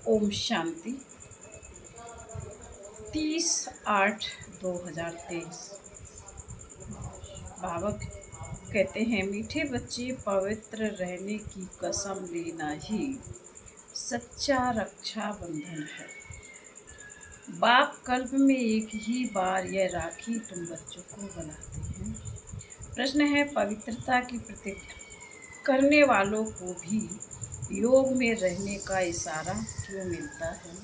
ओम शांति। 30/8/2023। बाबा कहते हैं, मीठे बच्चे, पवित्र रहने की कसम लेना ही सच्चा रक्षा बंधन है। बाप कल्प में एक ही बार यह राखी तुम बच्चों को बनाते हैं। प्रश्न है, पवित्रता की प्रतिज्ञा करने वालों को भी योग में रहने का इशारा क्यों मिलता है?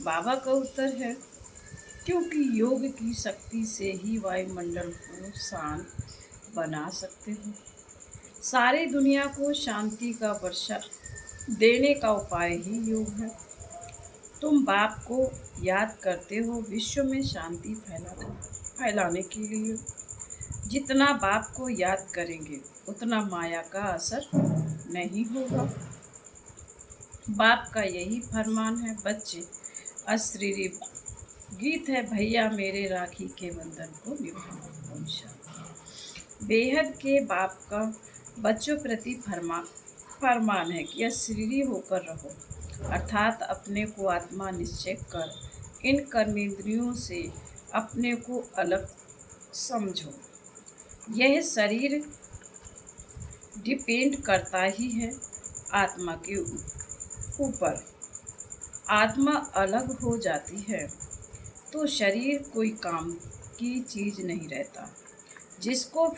बाबा का उत्तर है, क्योंकि योग की शक्ति से ही वायुमंडल को शांत बना सकते हो। सारी दुनिया को शांति का वर्षा देने का उपाय ही योग है। तुम बाप को याद करते हो विश्व में शांति फैलाने के लिए। जितना बाप को याद करेंगे उतना माया का असर नहीं होगा। बाप का यही फरमान है, बच्चे अशरीरी गीत है, भैया मेरे राखी के बंधन को निभाओ। बेहद के बाप का बच्चों प्रति फरमान है कि अशरीरी होकर रहो, अर्थात अपने को आत्मा निश्चय कर इन कर्मेंद्रियों से अपने को अलग समझो। यह शरीर डिपेंड करता ही है आत्मा के ऊपर। आत्मा अलग हो जाती है तो शरीर कोई काम की चीज नहीं रहता, जिसको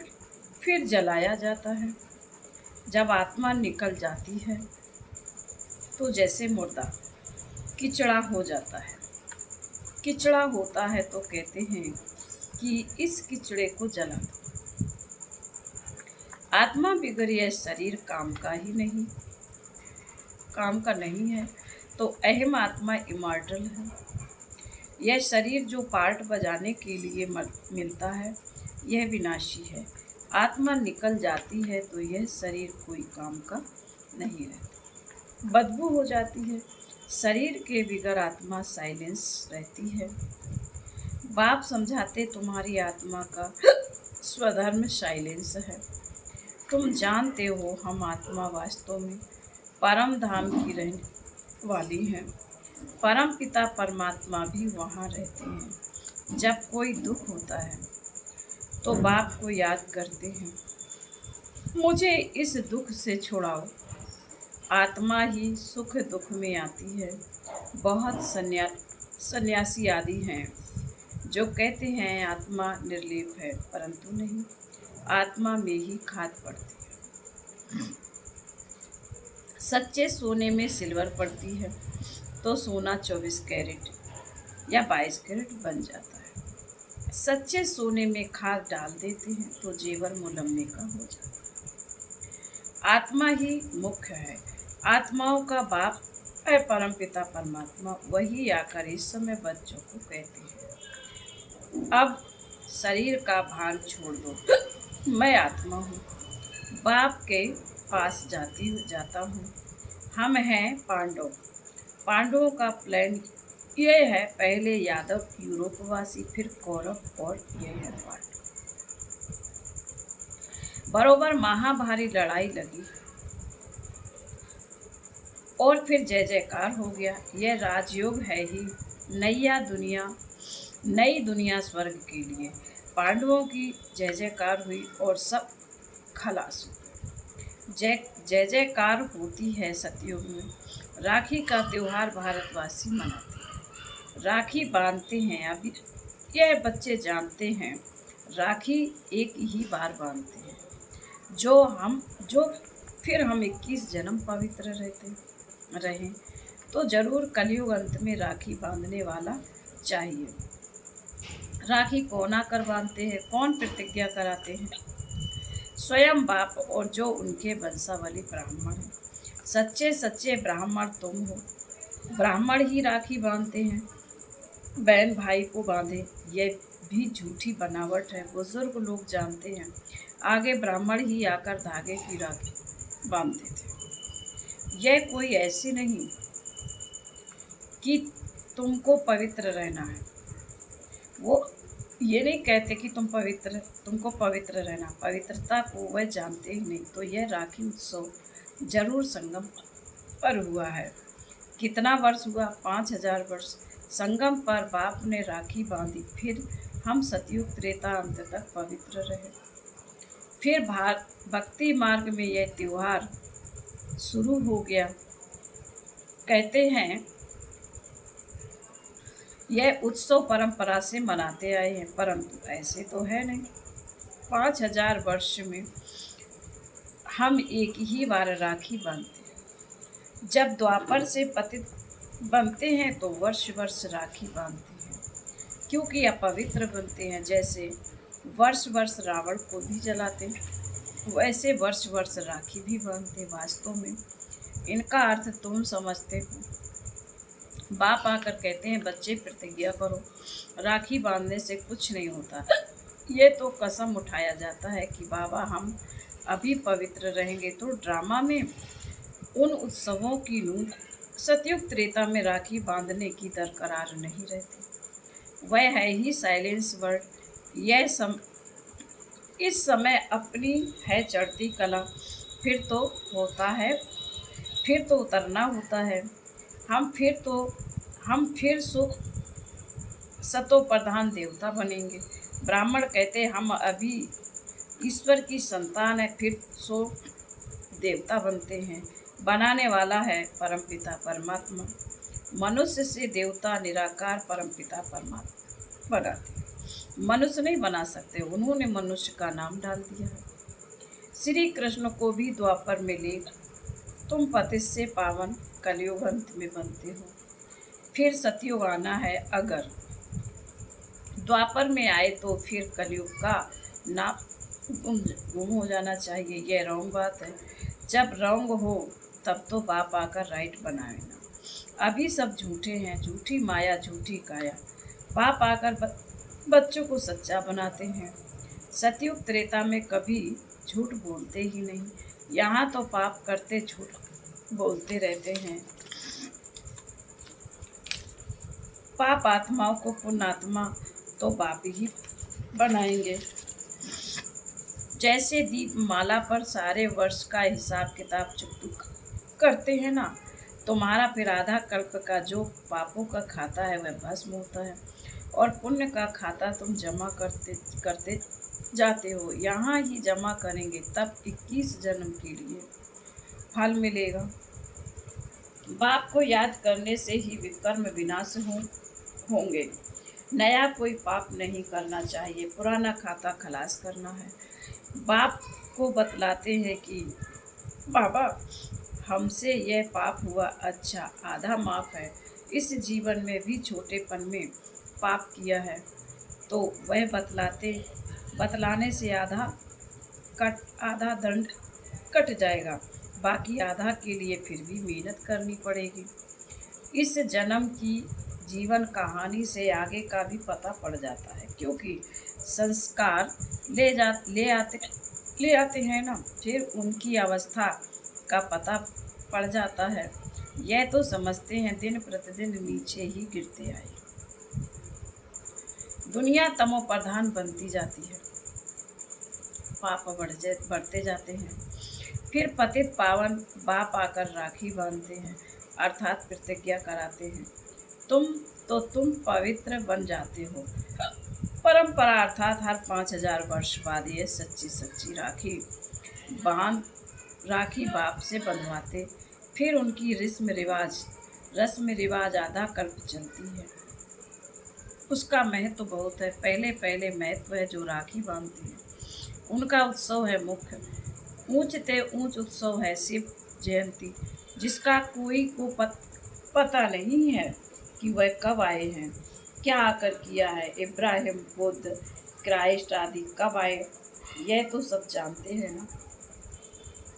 फिर जलाया जाता है। जब आत्मा निकल जाती है तो जैसे मुर्दा किचड़ा हो जाता है। किचड़ा होता है तो कहते हैं कि इस किचड़े को जला दो। आत्मा बिगड़ यह शरीर काम का नहीं है, तो अहम आत्मा इमॉर्टल है। यह शरीर जो पार्ट बजाने के लिए मिलता है, यह विनाशी है। आत्मा निकल जाती है तो यह शरीर कोई काम का नहीं रहता, बदबू हो जाती है। शरीर के बिगड़ आत्मा साइलेंस रहती है। बाप समझाते, तुम्हारी आत्मा का स्वधर्म साइलेंस है। तुम जानते हो, हम आत्मा वास्तव में परम धाम की रहने वाली हैं। परम पिता परमात्मा भी वहाँ रहते हैं। जब कोई दुख होता है तो बाप को याद करते हैं, मुझे इस दुख से छुड़ाओ। आत्मा ही सुख दुख में आती है। बहुत सन्यासी आदि हैं जो कहते हैं आत्मा निर्लेप है, परंतु नहीं, आत्मा में ही खाद पड़ती है। सच्चे सोने में सिल्वर पड़ती है तो सोना 24 कैरेट या 22 कैरेट बन जाता है। सच्चे सोने में खाद डाल देते हैं तो जेवर मुलम्मे का हो जाता है। आत्मा ही मुख्य है। आत्माओं का बाप है परम पिता परमात्मा। वही आकर इस समय बच्चों को कहते हैं, अब शरीर का भान छोड़ दो, मैं आत्मा हूँ। बाप के पास जाता हूँ। हम हैं पांडव। पांडवों का प्लान ये है, पहले यादव यूरोपवासी, फिर कौरव, और ये है पांडव। बरोबर महाभारी लड़ाई लगी और फिर जय जयकार हो गया। यह राजयोग है ही नई दुनिया स्वर्ग के लिए। पांडवों की जय जयकार हुई और सब खलास हो। जय जयकार होती है सतयुग में। राखी का त्योहार भारतवासी मनाते हैं, राखी बांधते हैं। अभी यह बच्चे जानते हैं, राखी एक ही बार बांधते हैं, जो फिर हम 21 जन्म पवित्र रहें तो जरूर कलयुग अंत में राखी बांधने वाला चाहिए। राखी कौन आकर बांधते हैं, कौन प्रतिज्ञा कराते हैं? स्वयं बाप और जो उनके वंशावली ब्राह्मण हैं। सच्चे ब्राह्मण तुम हो। ब्राह्मण ही राखी बांधते हैं, बहन भाई को बांधे, यह भी झूठी बनावट है। बुजुर्ग लोग जानते हैं, आगे ब्राह्मण ही आकर धागे की राखी बांधते थे। यह कोई ऐसी नहीं कि तुमको पवित्र रहना है। वो ये नहीं कहते कि तुमको पवित्र रहना। पवित्रता को वह जानते ही नहीं, तो यह राखी उत्सव जरूर संगम पर हुआ है कितना वर्ष हुआ? 5000 वर्ष। संगम पर बाप ने राखी बांधी, फिर हम सतयुग त्रेता अंत तक पवित्र रहे। फिर भक्ति मार्ग में यह त्योहार शुरू हो गया। कहते हैं यह उत्सव परंपरा से मनाते आए हैं, परंतु ऐसे तो है नहीं। 5000 वर्ष में हम एक ही बार राखी बांधते हैं। जब द्वापर से पतित बनते हैं तो वर्ष वर्ष राखी बांधते हैं, क्योंकि अपवित्र बनते हैं। जैसे वर्ष वर्ष रावण को भी जलाते हैं, वैसे वर्ष वर्ष राखी भी बांधते। वास्तव में इनका अर्थ तुम समझते हो। बाप आकर कहते हैं, बच्चे प्रतिज्ञा करो, राखी बांधने से कुछ नहीं होता। ये तो कसम उठाया जाता है कि बाबा हम अभी पवित्र रहेंगे। तो ड्रामा में उन उत्सवों की नूक सतयुग त्रेता में राखी बांधने की दरकरार नहीं रहती। वह है ही साइलेंस वर्ड। इस समय अपनी है चढ़ती कला, फिर तो उतरना होता है। हम फिर सुख सतो प्रधान देवता बनेंगे। ब्राह्मण कहते हम अभी ईश्वर की संतान है, फिर सो देवता बनते हैं। बनाने वाला है परमपिता परमात्मा। मनुष्य से देवता निराकार परमपिता परमात्मा बनाते हैं। मनुष्य नहीं बना सकते, उन्होंने मनुष्य का नाम डाल दिया है। श्री कृष्ण को भी द्वापर में ले तुम पति से पावन कलयुग अंत में बनते हो। फिर सतयुग आना है। अगर द्वापर में आए तो फिर कलयुग का नाम गुम हो जाना चाहिए। यह रॉन्ग बात है। जब रॉन्ग हो तब तो बाप आकर राइट बनाए ना। अभी सब झूठे हैं, झूठी माया झूठी काया। बाप आकर बच्चों को सच्चा बनाते हैं। सतयुग त्रेता में कभी झूठ बोलते ही नहीं। यहाँ तो पाप करते झूठ बोलते रहते हैं। पाप आत्माओं को पुण्यात्मा तो बाप ही बनाएंगे। जैसे दीप माला पर सारे वर्ष का हिसाब किताब चुकता करते हैं ना, तुम्हारा फिर आधा कल्प का जो पापों का खाता है वह भस्म होता है, और पुण्य का खाता तुम जमा करते जाते हो। यहाँ ही जमा करेंगे तब 21 जन्म के लिए फल मिलेगा। बाप को याद करने से ही विकर्म विनाश होंगे। नया कोई पाप नहीं करना चाहिए, पुराना खाता खलास करना है। बाप को बतलाते हैं कि बाबा हमसे यह पाप हुआ, अच्छा आधा माफ है। इस जीवन में भी छोटेपन में पाप किया है तो वह बतलाने से आधा दंड कट जाएगा, बाकी आधा के लिए फिर भी मेहनत करनी पड़ेगी। इस जन्म की जीवन कहानी से आगे का भी पता पड़ जाता है, क्योंकि संस्कार ले आते हैं ना, फिर उनकी अवस्था का पता पड़ जाता है। यह तो समझते हैं दिन प्रतिदिन नीचे ही गिरते आए। दुनिया तमो प्रधान बनती जाती है, पाप बढ़ते जाते हैं। फिर पतित पावन बाप आकर राखी बांधते हैं, अर्थात प्रतिज्ञा कराते हैं। तुम पवित्र बन जाते हो। परंपरा अर्थात हर 5000 वर्ष बाद ये सच्ची राखी बाप से बंधवाते। फिर उनकी रस्म रिवाज आधा कल्प चलती है। उसका महत्व बहुत है। पहले महत्व है जो राखी बांधते हैं, उनका उत्सव है मुख्य। ऊंच उत्सव है शिव जयंती, जिसका कोई को पता नहीं है कि वह कब आए हैं, क्या आकर किया है। इब्राहिम, बुद्ध, क्राइस्ट आदि कब आए, यह तो सब जानते हैं ना।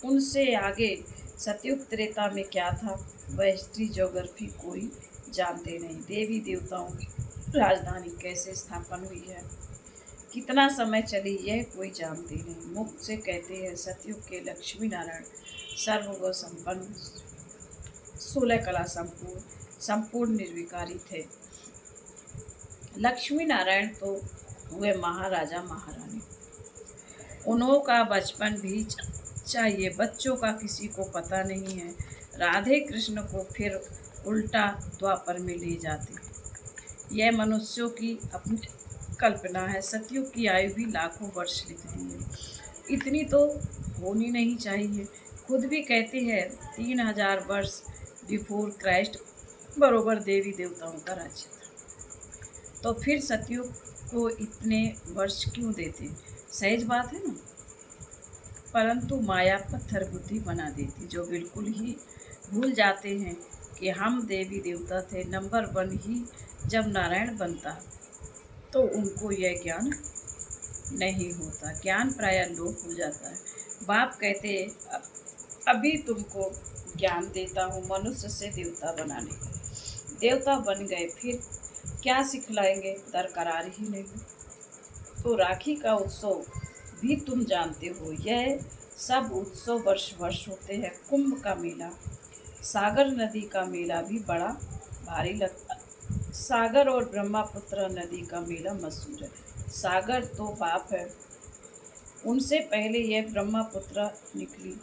उनसे आगे सतयुग त्रेता में क्या था, वह हिस्ट्री ज्योग्राफी कोई जानते नहीं। देवी देवताओं की राजधानी कैसे स्थापन हुई है, कितना समय चली, यह कोई जानते नहीं। मुख से कहते हैं सतयुग के लक्ष्मी नारायण सर्वगुण संपन्न, 16 कला संपूर्ण निर्विकारी थे। लक्ष्मी नारायण तो हुए महाराजा महारानी। उन्हों का बचपन भी चाहिए, बच्चों का किसी को पता नहीं है। राधे कृष्ण को फिर उल्टा द्वापर में ले जाते। यह मनुष्यों की अपनी कल्पना है। सतयुग की आयु भी लाखों वर्ष लिख दी है। इतनी तो होनी नहीं चाहिए। खुद भी कहते हैं 3000 वर्ष बिफोर क्राइस्ट बरोबर देवी देवताओं का राज्य था। तो फिर सतयुग को इतने वर्ष क्यों देते? सहज बात है ना। परंतु माया पत्थर बुद्धि बना देती, जो बिल्कुल ही भूल जाते हैं कि हम देवी देवता थे। नंबर 1 ही जब नारायण बनता तो उनको यह ज्ञान नहीं होता। ज्ञान प्राय लोप हो जाता है। बाप कहते अभी तुमको ज्ञान देता हूँ मनुष्य से देवता बनाने का। देवता बन गए फिर क्या सिखलाएंगे? दरकरार ही नहीं। तो राखी का उत्सव भी तुम जानते हो। यह सब उत्सव वर्ष वर्ष होते हैं। कुंभ का मेला, सागर नदी का मेला भी बड़ा भारी लगता। सागर और ब्रह्मपुत्र नदी का मेला मशहूर है। सागर तो बाप है, उनसे पहले यह ब्रह्मपुत्र निकली,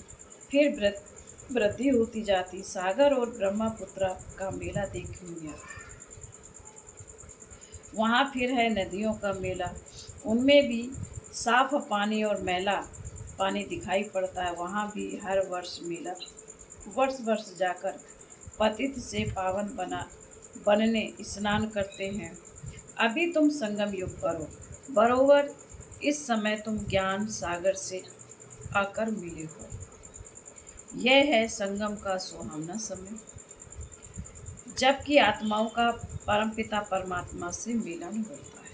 फिर वृद्धि होती जाती। सागर और ब्रह्मपुत्र का मेला देखने वहाँ फिर है नदियों का मेला, उनमें भी साफ पानी और मैला पानी दिखाई पड़ता है। वहाँ भी हर वर्ष मेला, वर्ष वर्ष जाकर पतित से पावन बनने स्नान करते हैं। अभी तुम संगम युग करो। बरोबर इस समय तुम ज्ञान सागर से आकर मिले हो। यह है संगम का सुहावना समय, जबकि आत्माओं का परमपिता परमात्मा से मिलन होता है।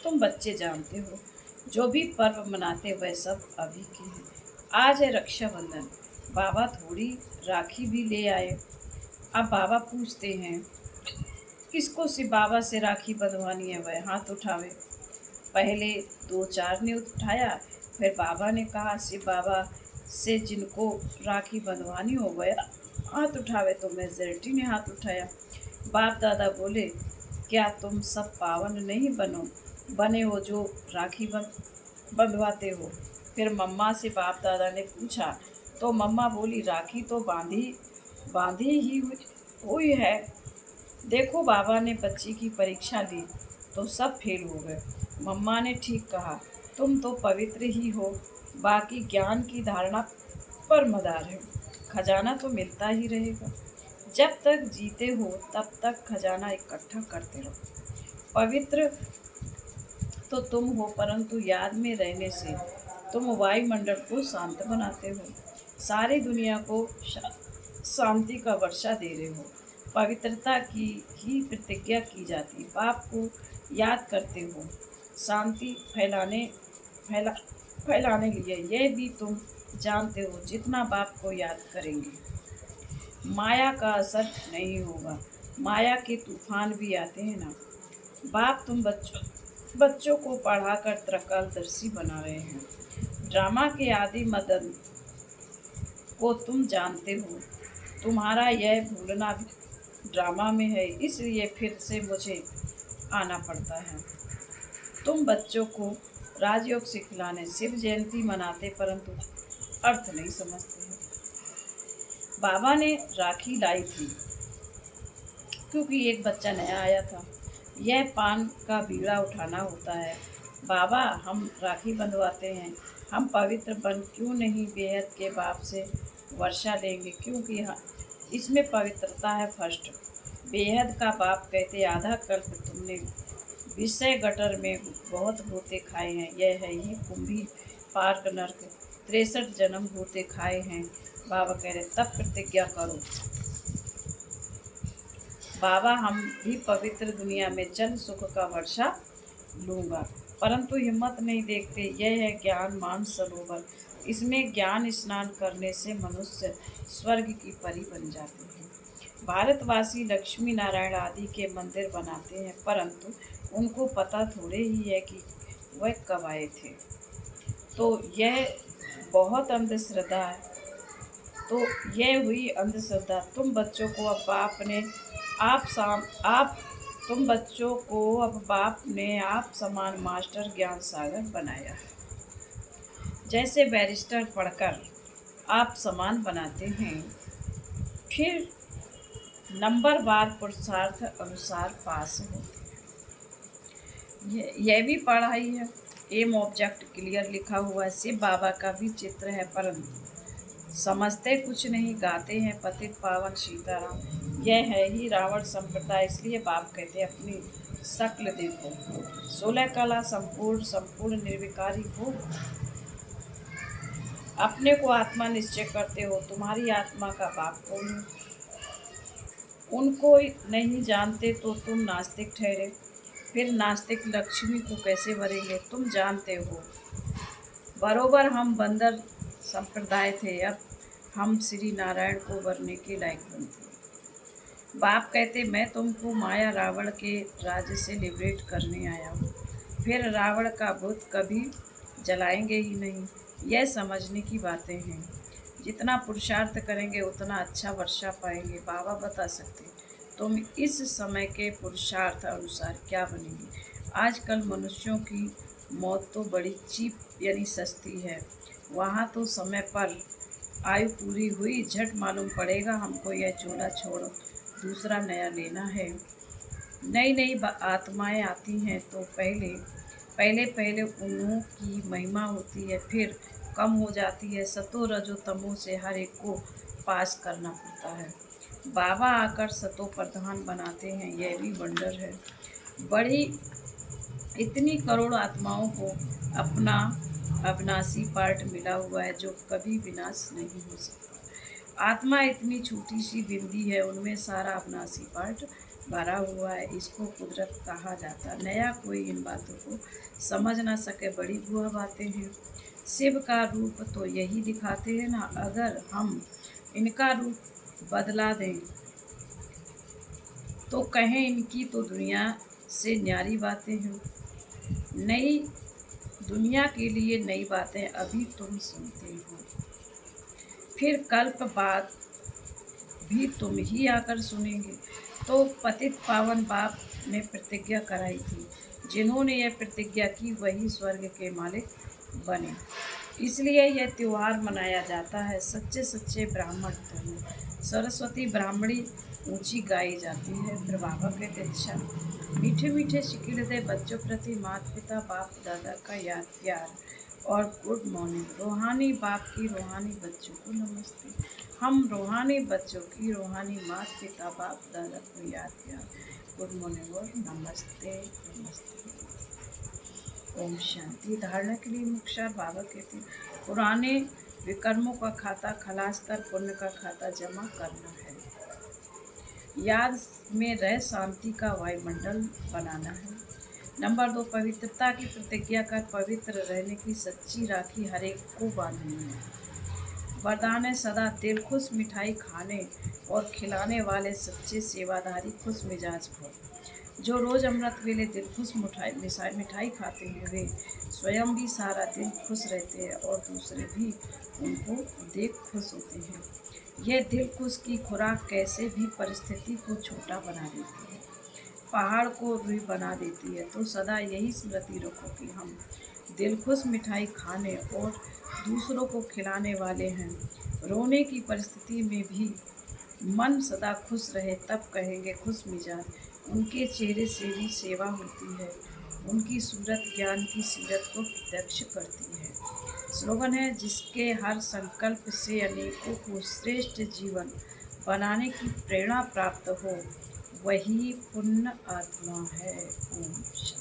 तुम बच्चे जानते हो, जो भी पर्व मनाते वह सब अभी के हैं। आज है रक्षाबंधन, बाबा थोड़ी राखी भी ले आए। अब बाबा पूछते हैं किसको से बाबा से राखी बंधवानी है, वह हाथ उठावे। पहले 2-4 ने उठाया, फिर बाबा ने कहा शिव बाबा से जिनको राखी बंधवानी हो वह हाथ उठावे, तो मेजॉरिटी ने हाथ उठाया। बाप दादा बोले क्या तुम सब पावन नहीं बने हो जो राखी बंधवाते हो? फिर मम्मा से बाप दादा ने पूछा तो मम्मा बोली राखी तो बांधी ही हुई है। देखो बाबा ने बच्ची की परीक्षा ली तो सब फेल हो गए। मम्मा ने ठीक कहा, तुम तो पवित्र ही हो, बाकी ज्ञान की धारणा पर मदार है। खजाना तो मिलता ही रहेगा। जब तक जीते हो तब तक खजाना इकट्ठा करते रहो। पवित्र तो तुम हो, परंतु याद में रहने से तुम वायुमंडल को शांत बनाते हो, सारी दुनिया को शांति का वर्षा दे रहे हो। पवित्रता की ही प्रतिज्ञा की जाती। बाप को याद करते हो शांति फैलाने लिए। यह भी तुम जानते हो जितना बाप को याद करेंगे माया का असर नहीं होगा। माया के तूफान भी आते हैं ना। बाप तुम बच्चों को पढ़ाकर त्रिकालदर्शी बना रहे हैं। ड्रामा के आदि मदन को तुम जानते हो। तुम्हारा यह भूलना ड्रामा में है, इसलिए फिर से मुझे आना पड़ता है। तुम बच्चों को राजयोग सिखलाने शिव जयंती मनाते, परंतु अर्थ नहीं समझते हैं। बाबा ने राखी लाई थी क्योंकि एक बच्चा नया आया था। यह पान का बीड़ा उठाना होता है। बाबा हम राखी बंधवाते हैं, हम पवित्र बन क्यों नहीं बेहद के बाप से वर्षा लेंगे, क्योंकि इसमें पवित्रता है। फर्स्ट बेहद का बाप कहते आधा कल्प तुमने विषय गटर में बहुत भूते खाए हैं। यह है ही कुंभी पार्क नर्क 63 जन्म भूते खाए हैं। बाबा कह रहे तब प्रतिज्ञा करो। बाबा हम भी पवित्र दुनिया में जन सुख का वर्षा लूँगा, परंतु हिम्मत नहीं देखते। यह है ज्ञान मान सरोवर, इसमें ज्ञान स्नान करने से मनुष्य स्वर्ग की परी बन जाते हैं। भारतवासी लक्ष्मी नारायण आदि के मंदिर बनाते हैं, परंतु उनको पता थोड़े ही है कि वह कब आए थे। तो यह बहुत अंधश्रद्धा है। तो यह हुई अंधश्रद्धा। तुम बच्चों को अब बाप ने आप समान मास्टर ज्ञान सागर बनाया है। जैसे बैरिस्टर पढ़कर आप समान बनाते हैं, फिर नंबर बार पुरुषार्थ अनुसार पास होते हैं। यह भी पढ़ाई है। एम ऑब्जेक्ट क्लियर लिखा हुआ है। शिव बाबा का भी चित्र है, परंतु समझते कुछ नहीं। गाते हैं पतित पावन सीताराम। यह है ही रावण संप्रदाय। इसलिए बाप कहते हैं अपनी शक्ल देखो। 16 कला संपूर्ण संपूर्ण निर्विकारी हो। अपने को आत्मा निश्चय करते हो। तुम्हारी आत्मा का बाप कौन है? उनको नहीं जानते तो तुम नास्तिक ठहरे। फिर नास्तिक लक्ष्मी को कैसे भरेंगे? तुम जानते हो बरोबर हम बंदर संप्रदाय थे, अब हम श्री नारायण को भरने के लायक बनते। बाप कहते मैं तुमको माया रावण के राज्य से लिबरेट करने आया हूँ। फिर रावण का बुत कभी जलाएंगे ही नहीं। यह समझने की बातें हैं। जितना पुरुषार्थ करेंगे उतना अच्छा वर्षा पाएंगे। बाबा बता सकते तुम इस समय के पुरुषार्थ अनुसार क्या बनेंगे। आजकल मनुष्यों की मौत तो बड़ी चीप यानी सस्ती है। वहाँ तो समय पर आयु पूरी हुई झट मालूम पड़ेगा हमको यह चूल्हा छोड़ दूसरा नया लेना है। नई नई आत्माएं आती हैं तो पहले उन्हों की महिमा होती है, फिर कम हो जाती है। सतो रजो तमो से हर एक को पास करना पड़ता है। बाबा आकर सतो प्रधान बनाते हैं, यह भी वंडर है। बड़ी इतनी करोड़ आत्माओं को अपना अविनाशी पार्ट मिला हुआ है जो कभी विनाश नहीं हो सकता। आत्मा इतनी छोटी सी बिंदी है, उनमें सारा अविनाशी पार्ट भरा हुआ है। इसको कुदरत कहा जाता। नया कोई इन बातों को समझ ना सके, बड़ी बुआ बातें हैं। शिव का रूप तो यही दिखाते हैं ना। अगर हम इनका रूप बदला दें तो कहें इनकी तो दुनिया से न्यारी बातें हैं। नई दुनिया के लिए नई बातें अभी तुम सुनते हो, फिर कल्प बाद भी तुम ही आकर सुनेंगे। तो पतित पावन बाप ने प्रतिज्ञा कराई थी। जिन्होंने यह प्रतिज्ञा की वही स्वर्ग के मालिक बने। इसलिए यह त्योहार मनाया जाता है। सच्चे सच्चे ब्राह्मण धर्म सरस्वती ब्राह्मणी ऊंची गाई जाती है। फिर बाबा कहते अच्छा मीठे मीठे शिकिड़ दे बच्चों प्रति माता पिता बाप दादा का याद प्यार और गुड मॉर्निंग। रूहानी बाप की रूहानी बच्चों को नमस्ते। हम रूहानी बच्चों की रूहानी माता पिता बाप दादा को याद प्यार गुड मॉर्निंग और नमस्ते नमस्ते। ओम शांति। धारणा के लिए मुख्य बाबा कहते हैं पुराने विकर्मों का खाता खलास कर पुण्य का खाता जमा करना है। याद में रह शांति का वायुमंडल बनाना है। नंबर 2 पवित्रता की प्रतिज्ञा कर पवित्र रहने की सच्ची राखी हर एक को बांधनी है। वरदान है सदा दिल खुश मिठाई खाने और खिलाने वाले सच्चे सेवादारी खुश मिजाज हो। जो रोज़ अमृत वेले दिल खुश मिठाई खाते हैं वे स्वयं भी सारा दिन खुश रहते हैं और दूसरे भी उनको देख खुश होते हैं। यह दिल खुश की खुराक कैसे भी परिस्थिति को छोटा बना देती है, पहाड़ को रुई बना देती है। तो सदा यही स्मृति रखो कि हम दिल खुश मिठाई खाने और दूसरों को खिलाने वाले हैं। रोने की परिस्थिति में भी मन सदा खुश रहे तब कहेंगे खुश मिजाज। उनके चेहरे से भी सेवा होती है। उनकी सूरत ज्ञान की सीरत को प्रत्यक्ष करती है। स्लोगन है जिसके हर संकल्प से अनेकों को श्रेष्ठ जीवन बनाने की प्रेरणा प्राप्त हो वही पुण्य आत्मा है। ओम शांति।